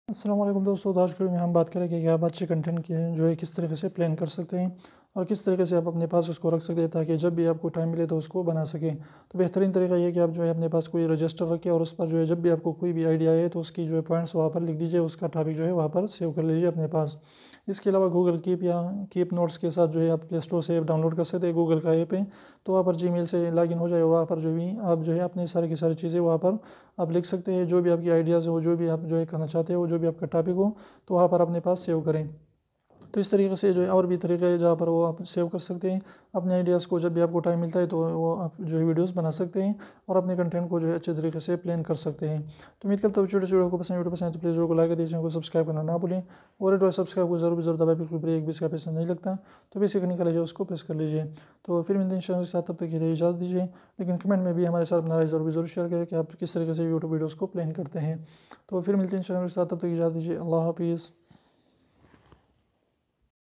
अस्सलाम वालेकुम दोस्तों, तो आज के वीडियो में हम बात करेंगे कि आप अच्छे कंटेंट की जो है किस तरीके से प्लान कर सकते हैं और किस तरीके से आप अपने पास उसको रख सकते हैं ताकि जब भी आपको टाइम मिले तो उसको बना सकें। तो बेहतरीन तरीका ये है कि आप जो है अपने पास कोई रजिस्टर रखें और उस पर जो है जब भी आपको कोई भी आइडिया आए तो उसकी जो है पॉइंट्स वहाँ पर लिख दीजिए, उसका टॉपिक जो है वहाँ पर सेव कर लीजिए अपने पास। इसके अलावा गूगल कीप या कीप नोट्स के साथ जो है आप प्ले स्टोर से ऐप डाउनलोड कर सकते हैं, गूगल का ऐप है। तो वहाँ पर जीमेल से लॉगिन हो जाए, वहाँ पर जो भी आप जो है अपने सारी की सारी चीज़ें वहाँ पर आप लिख सकते हैं, जो भी आपकी आइडियाज़ हो, जो भी आप जो है करना चाहते हो, जो भी आपका टॉपिक हो, तो वहाँ पर अपने पास सेव करें। तो इस तरीके से जो है और भी तरीके हैं जहाँ पर वो आप सेव कर सकते हैं अपने आइडियाज़ को। जब भी आपको टाइम मिलता है तो वो आप जो है वीडियोस बना सकते हैं और अपने कंटेंट को जो है अच्छे तरीके से प्लान कर सकते हैं। तो उम्मीद करता हूँ छोटे छोटे वीडियो को पसंद, वीडियो पसंद है तो प्लीज़ वीडियो को लाइक चैनल को सब्सक्राइब करना ना भूलें और रेड और सब्सक्राइब को जरूर दबाए, बिल्कुल भी एक भी इसका पैसा नहीं लगता। तो बेसिक निकल लीजिए, उसको प्रेस कर लीजिए। तो फिर मिलते हैं इंशाल्लाह के साथ, तब तक के लिए इजाज़त दीजिए। लेकिन कमेंट में भी हमारे साथ अपना राय ज़रूर शेयर करें कि आप किस तरीके से यूट्यूब वीडियोज़ को प्लान करते हैं। तो फिर मिलते हैं इंशाल्लाह के साथ, तब तक इजाज़त दीजिए। अल्लाह हाफिज़।